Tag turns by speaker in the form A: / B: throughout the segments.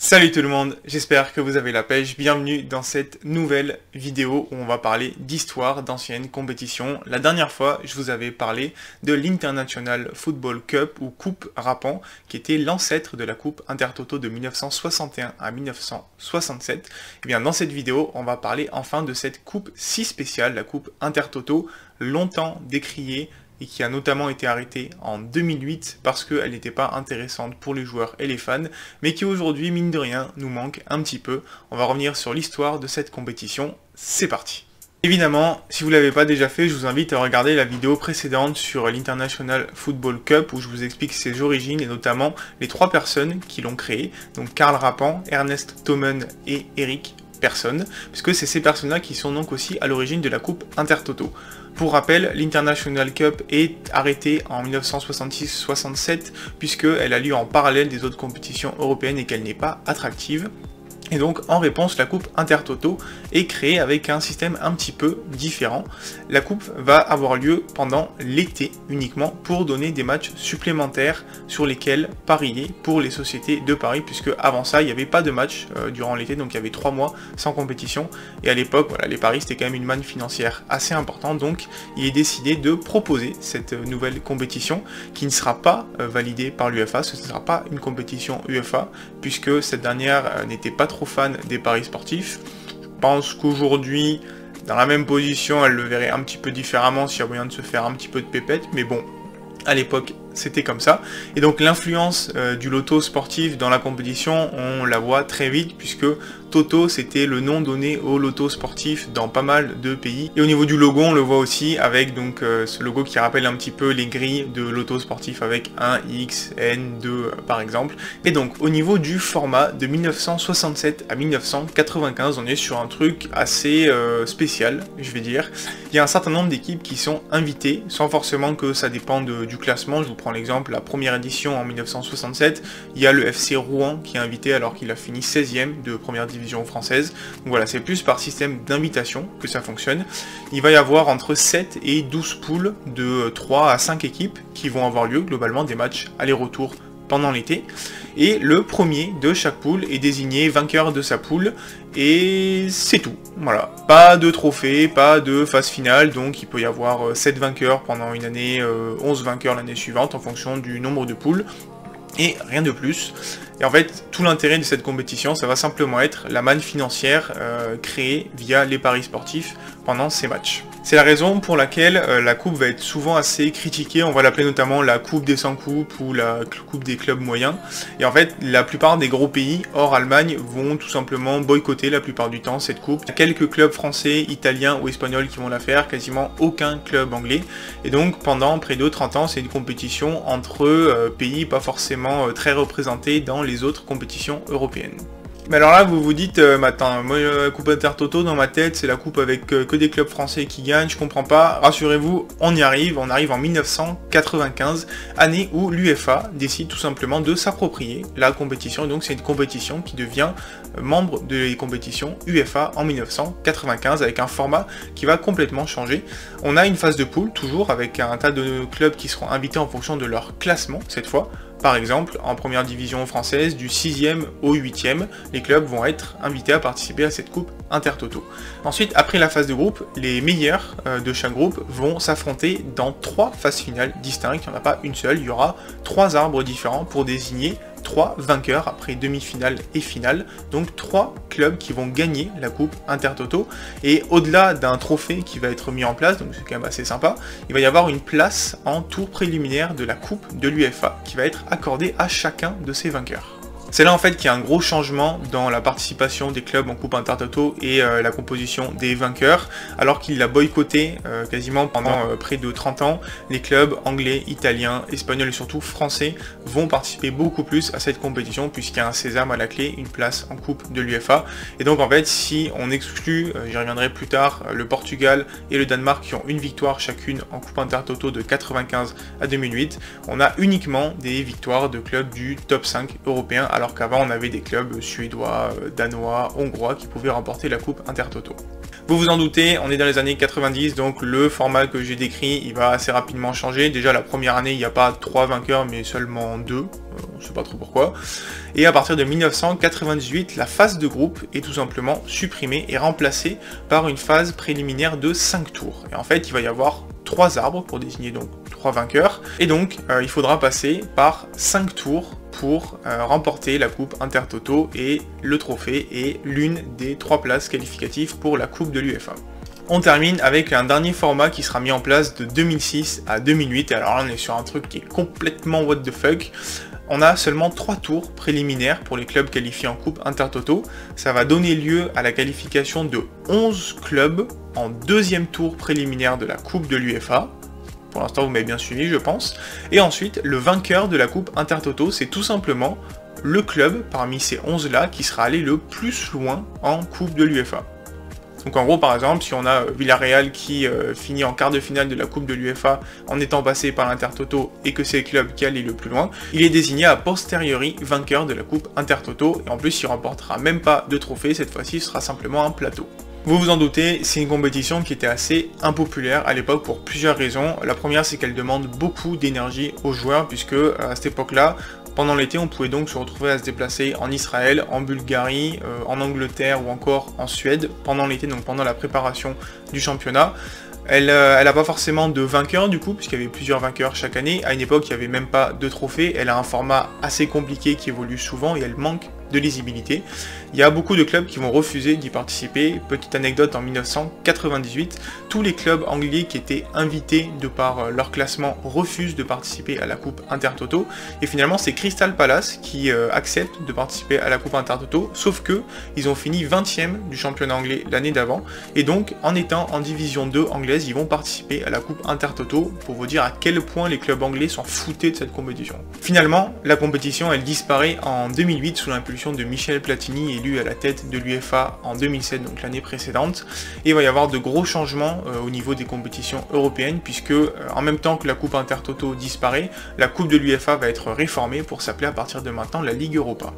A: Salut tout le monde, j'espère que vous avez la pêche. Bienvenue dans cette nouvelle vidéo où on va parler d'histoire d'anciennes compétitions. La dernière fois, je vous avais parlé de l'International Football Cup ou Coupe Rappan, qui était l'ancêtre de la Coupe Intertoto de 1961 à 1967. Et bien dans cette vidéo, on va parler enfin de cette coupe si spéciale, la Coupe Intertoto, longtemps décriée, et qui a notamment été arrêtée en 2008 parce qu'elle n'était pas intéressante pour les joueurs et les fans, mais qui aujourd'hui, mine de rien, nous manque un petit peu. On va revenir sur l'histoire de cette compétition, c'est parti. Évidemment, si vous ne l'avez pas déjà fait, je vous invite à regarder la vidéo précédente sur l'International Football Cup où je vous explique ses origines et notamment les trois personnes qui l'ont créé, donc Karl Rappan, Ernest Thommen et Eric Persson, puisque c'est ces personnes-là qui sont donc aussi à l'origine de la Coupe Intertoto. Pour rappel, l'International Cup est arrêtée en 1966-67 puisqu'elle a lieu en parallèle des autres compétitions européennes et qu'elle n'est pas attractive. Et donc, en réponse, la Coupe Intertoto est créée avec un système un petit peu différent. La Coupe va avoir lieu pendant l'été uniquement pour donner des matchs supplémentaires sur lesquels parier pour les sociétés de paris, puisque avant ça, il n'y avait pas de match durant l'été, donc il y avait 3 mois sans compétition. Et à l'époque, voilà, les paris, c'était quand même une manne financière assez importante, donc il est décidé de proposer cette nouvelle compétition qui ne sera pas validée par l'UEFA, ce ne sera pas une compétition UEFA, puisque cette dernière n'était pas trop fan des paris sportifs. Je pense qu'aujourd'hui, dans la même position, elle le verrait un petit peu différemment s'il y a moyen de se faire un petit peu de pépette, mais bon, à l'époque, c'était comme ça. Et donc l'influence du loto sportif dans la compétition, on la voit très vite, puisque Toto, c'était le nom donné au loto sportif dans pas mal de pays. Et au niveau du logo, on le voit aussi avec donc ce logo qui rappelle un petit peu les grilles de loto sportif avec 1, X, N, 2 par exemple. Et donc au niveau du format de 1967 à 1995, on est sur un truc assez spécial, je vais dire. Il y a un certain nombre d'équipes qui sont invitées, sans forcément que ça dépende du classement. Je vous prends l'exemple, la première édition en 1967, il y a le FC Rouen qui est invité alors qu'il a fini 16e de première division française. Donc voilà, c'est plus par système d'invitation que ça fonctionne. Il va y avoir entre 7 et 12 poules de 3 à 5 équipes qui vont avoir lieu, globalement des matchs aller-retour pendant l'été. Et le premier de chaque poule est désigné vainqueur de sa poule. Et c'est tout. Voilà. Pas de trophée, pas de phase finale. Donc il peut y avoir 7 vainqueurs pendant une année, 11 vainqueurs l'année suivante en fonction du nombre de poules. Et rien de plus. Et en fait, tout l'intérêt de cette compétition, ça va simplement être la manne financière créée via les paris sportifs pendant ces matchs. C'est la raison pour laquelle la coupe va être souvent assez critiquée. On va l'appeler notamment la coupe des 100 coupes ou la coupe des clubs moyens. Et en fait, la plupart des gros pays, hors Allemagne, vont tout simplement boycotter la plupart du temps cette coupe. Il y a quelques clubs français, italiens ou espagnols qui vont la faire, quasiment aucun club anglais. Et donc, pendant près de 30 ans, c'est une compétition entre pays pas forcément très représentés dans les autres compétitions européennes. Mais alors là, vous vous dites, attends, moi, la Coupe Intertoto, dans ma tête, c'est la coupe avec que des clubs français qui gagnent, je comprends pas. Rassurez-vous, on arrive en 1995, année où l'UEFA décide tout simplement de s'approprier la compétition. Et donc c'est une compétition qui devient membre des compétitions UEFA en 1995, avec un format qui va complètement changer. On a une phase de poule, toujours, avec un tas de clubs qui seront invités en fonction de leur classement, cette fois. Par exemple, en première division française, du 6e au 8e, les clubs vont être invités à participer à cette coupe Intertoto. Ensuite, après la phase de groupe, les meilleurs de chaque groupe vont s'affronter dans 3 phases finales distinctes. Il n'y en a pas une seule, il y aura 3 arbres différents pour désigner 3 vainqueurs après demi-finale et finale, donc 3 clubs qui vont gagner la coupe Intertoto. Et au-delà d'un trophée qui va être mis en place, donc c'est quand même assez sympa, il va y avoir une place en tour préliminaire de la coupe de l'UEFA qui va être accordée à chacun de ces vainqueurs. C'est là en fait qu'il y a un gros changement dans la participation des clubs en Coupe Intertoto et la composition des vainqueurs, alors qu'il l'a boycotté quasiment pendant près de 30 ans. Les clubs anglais, italiens, espagnols et surtout français vont participer beaucoup plus à cette compétition puisqu'il y a un sésame à la clé, une place en Coupe de l'UEFA. Et donc en fait, si on exclut, j'y reviendrai plus tard, le Portugal et le Danemark qui ont une victoire chacune en Coupe Intertoto de 95 à 2008, on a uniquement des victoires de clubs du top 5 européen, alors qu'avant on avait des clubs suédois, danois, hongrois qui pouvaient remporter la coupe Intertoto. Vous vous en doutez, on est dans les années 90, donc le format que j'ai décrit, il va assez rapidement changer. Déjà la première année, il n'y a pas 3 vainqueurs, mais seulement 2, on ne sait pas trop pourquoi. Et à partir de 1998, la phase de groupe est tout simplement supprimée et remplacée par une phase préliminaire de 5 tours. Et en fait, il va y avoir 3 arbres pour désigner donc 3 vainqueurs, et donc il faudra passer par 5 tours pour remporter la coupe Intertoto et le trophée est l'une des 3 places qualificatives pour la coupe de l'UEFA. On termine avec un dernier format qui sera mis en place de 2006 à 2008, et alors là on est sur un truc qui est complètement what the fuck. On a seulement 3 tours préliminaires pour les clubs qualifiés en coupe Intertoto. Ça va donner lieu à la qualification de 11 clubs en deuxième tour préliminaire de la coupe de l'UEFA. Pour l'instant, vous m'avez bien suivi, je pense. Et ensuite, le vainqueur de la coupe Intertoto, c'est tout simplement le club parmi ces 11-là qui sera allé le plus loin en coupe de l'UEFA. Donc en gros, par exemple, si on a Villarreal qui finit en quart de finale de la coupe de l'UEFA en étant passé par l'Intertoto et que c'est le club qui allait le plus loin, il est désigné a posteriori vainqueur de la coupe Intertoto et en plus il remportera même pas de trophée, cette fois-ci ce sera simplement un plateau. Vous vous en doutez, c'est une compétition qui était assez impopulaire à l'époque pour plusieurs raisons. La première, c'est qu'elle demande beaucoup d'énergie aux joueurs, puisque à cette époque-là, pendant l'été, on pouvait donc se retrouver à se déplacer en Israël, en Bulgarie, en Angleterre ou encore en Suède pendant l'été, donc pendant la préparation du championnat. Elle n'a pas forcément de vainqueur du coup, puisqu'il y avait plusieurs vainqueurs chaque année. À une époque, il n'y avait même pas de trophée. Elle a un format assez compliqué qui évolue souvent et elle manque de lisibilité. Il y a beaucoup de clubs qui vont refuser d'y participer. Petite anecdote, en 1998, tous les clubs anglais qui étaient invités de par leur classement refusent de participer à la coupe Intertoto. Et finalement, c'est Crystal Palace qui accepte de participer à la coupe Intertoto, sauf que ils ont fini 20e du championnat anglais l'année d'avant. Et donc, en étant en division 2 anglaise, ils vont participer à la coupe Intertoto, pour vous dire à quel point les clubs anglais s'en foutaient de cette compétition. Finalement, la compétition, elle disparaît en 2008 sous l'impulsion de Michel Platini, élu à la tête de l'UEFA en 2007, donc l'année précédente, et il va y avoir de gros changements au niveau des compétitions européennes, puisque en même temps que la coupe Intertoto disparaît, la coupe de l'UEFA va être réformée pour s'appeler à partir de maintenant la Ligue Europa.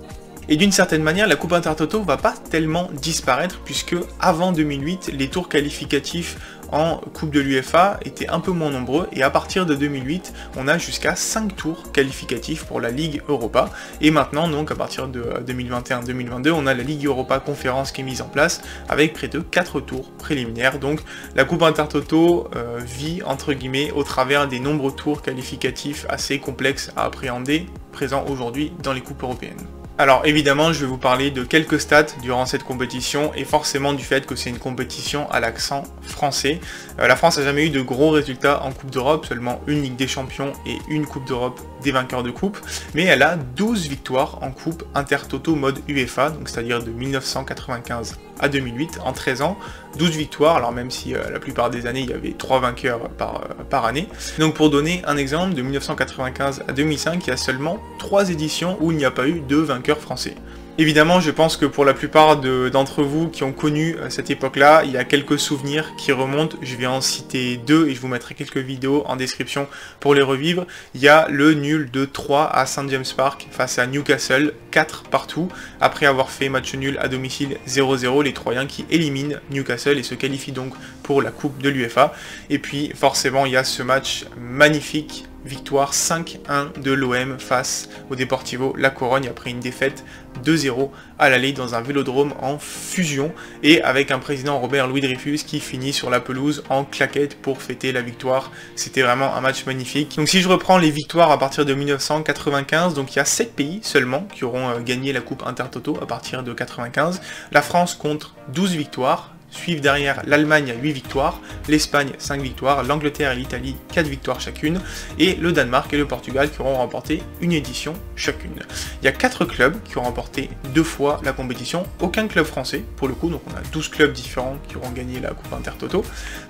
A: Et d'une certaine manière, la coupe Intertoto va pas tellement disparaître, puisque avant 2008, les tours qualificatifs en coupe de l'UEFA étaient un peu moins nombreux, et à partir de 2008, on a jusqu'à 5 tours qualificatifs pour la Ligue Europa, et maintenant, donc à partir de 2021-2022, on a la Ligue Europa Conférence qui est mise en place, avec près de 4 tours préliminaires, donc la coupe Intertoto vit, entre guillemets, au travers des nombreux tours qualificatifs assez complexes à appréhender, présents aujourd'hui dans les coupes européennes. Alors évidemment, je vais vous parler de quelques stats durant cette compétition et forcément du fait que c'est une compétition à l'accent français. La France n'a jamais eu de gros résultats en Coupe d'Europe, seulement une Ligue des Champions et une Coupe d'Europe des vainqueurs de coupe, mais elle a 12 victoires en Coupe Intertoto mode UEFA, donc c'est-à-dire de 1995 à 2008, en 13 ans, 12 victoires, alors même si la plupart des années il y avait 3 vainqueurs par année. Donc pour donner un exemple, de 1995 à 2005, il y a seulement 3 éditions où il n'y a pas eu de vainqueur français. Évidemment, je pense que pour la plupart d'entre vous qui ont connu cette époque-là, il y a quelques souvenirs qui remontent. Je vais en citer 2 et je vous mettrai quelques vidéos en description pour les revivre. Il y a le nul de 3 à St James Park face à Newcastle, 4 partout, après avoir fait match nul à domicile 0-0, les Troyens qui éliminent Newcastle et se qualifient donc pour la coupe de l'UEFA. Et puis forcément, il y a ce match magnifique, victoire 5-1 de l'OM face au Deportivo La Corogne après une défaite 2-0 à l'aller dans un vélodrome en fusion et avec un président Robert Louis Dreyfus qui finit sur la pelouse en claquette pour fêter la victoire. C'était vraiment un match magnifique. Donc si je reprends les victoires à partir de 1995, donc il y a 7 pays seulement qui auront gagné la coupe Intertoto à partir de 95. La France compte 12 victoires. Suivent derrière l'Allemagne à 8 victoires, l'Espagne 5 victoires, l'Angleterre et l'Italie 4 victoires chacune, et le Danemark et le Portugal qui auront remporté une édition chacune. Il y a 4 clubs qui ont remporté 2 fois la compétition, aucun club français pour le coup, donc on a 12 clubs différents qui auront gagné la coupe Intertoto.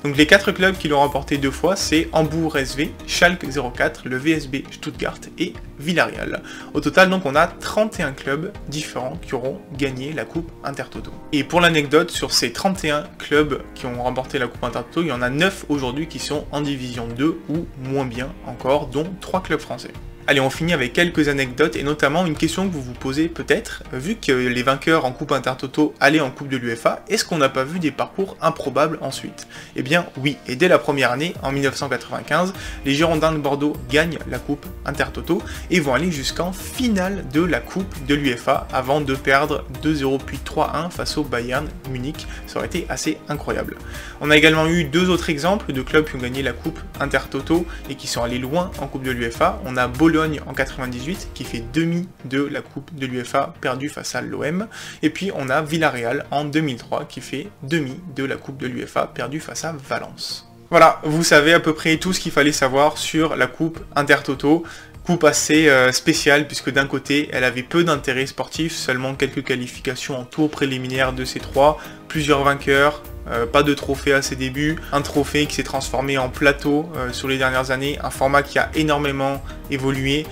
A: Donc les 4 clubs qui l'ont remporté 2 fois, c'est Hambourg SV, Schalke 04, le VSB Stuttgart et Villarreal. Au total, donc on a 31 clubs différents qui auront gagné la coupe Intertoto. Et pour l'anecdote, sur ces 31 clubs qui ont remporté la coupe Intertoto, il y en a 9 aujourd'hui qui sont en division 2 ou moins bien encore, dont 3 clubs français. Allez, on finit avec quelques anecdotes et notamment une question que vous vous posez peut-être, vu que les vainqueurs en Coupe Intertoto allaient en Coupe de l'UEFA, est-ce qu'on n'a pas vu des parcours improbables ensuite? Eh bien oui, et dès la première année, en 1995, les Girondins de Bordeaux gagnent la Coupe Intertoto et vont aller jusqu'en finale de la Coupe de l'UEFA avant de perdre 2-0 puis 3-1 face au Bayern Munich. Ça aurait été assez incroyable. On a également eu deux autres exemples de clubs qui ont gagné la Coupe Intertoto et qui sont allés loin en Coupe de l'UEFA. On a Bologne en 98 qui fait demi de la Coupe de l'UEFA perdue face à l'OM, et puis on a Villarreal en 2003 qui fait demi de la Coupe de l'UEFA perdue face à Valence. Voilà, vous savez à peu près tout ce qu'il fallait savoir sur la Coupe Intertoto. Coupe assez spéciale puisque d'un côté elle avait peu d'intérêt sportif, seulement quelques qualifications en tour préliminaire de ces trois, plusieurs vainqueurs, pas de trophée à ses débuts, un trophée qui s'est transformé en plateau sur les dernières années, un format qui a énormément évolué,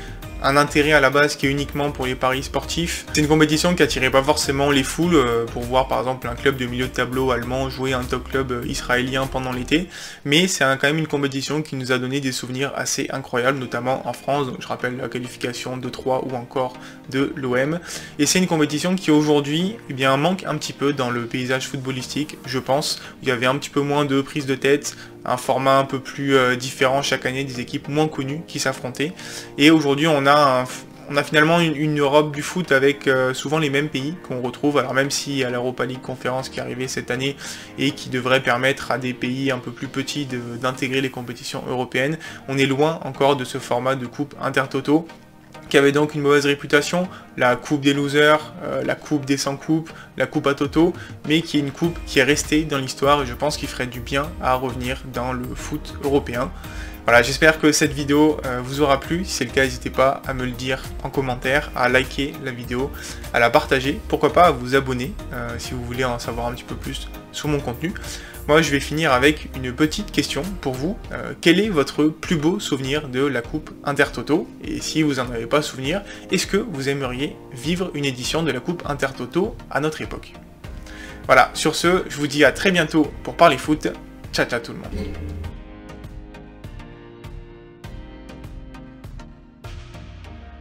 A: un intérêt à la base qui est uniquement pour les paris sportifs. C'est une compétition qui attirait pas forcément les foules pour voir par exemple un club de milieu de tableau allemand jouer un top club israélien pendant l'été, mais c'est quand même une compétition qui nous a donné des souvenirs assez incroyables, notamment en France. Donc, je rappelle la qualification de 3 ou encore de l'OM, et c'est une compétition qui aujourd'hui manque un petit peu dans le paysage footballistique, je pense. Il y avait un petit peu moins de prise de tête, un format un peu plus différent chaque année, des équipes moins connues qui s'affrontaient, et aujourd'hui on a finalement une Europe du foot avec souvent les mêmes pays qu'on retrouve, alors même s'il y a l'Europa League Conférence qui est arrivée cette année et qui devrait permettre à des pays un peu plus petits d'intégrer les compétitions européennes, on est loin encore de ce format de Coupe Intertoto, qui avait donc une mauvaise réputation, la coupe des losers, la coupe des sans coupes, la coupe à Toto, mais qui est une coupe qui est restée dans l'histoire et je pense qu'il ferait du bien à revenir dans le foot européen. Voilà, j'espère que cette vidéo vous aura plu. Si c'est le cas, n'hésitez pas à me le dire en commentaire, à liker la vidéo, à la partager, pourquoi pas à vous abonner si vous voulez en savoir un petit peu plus sur mon contenu. Moi, je vais finir avec une petite question pour vous. Quel est votre plus beau souvenir de la Coupe Intertoto? Et si vous n'en avez pas souvenir, est-ce que vous aimeriez vivre une édition de la Coupe Intertoto à notre époque? Voilà, sur ce, je vous dis à très bientôt pour parler foot. Ciao ciao tout le monde.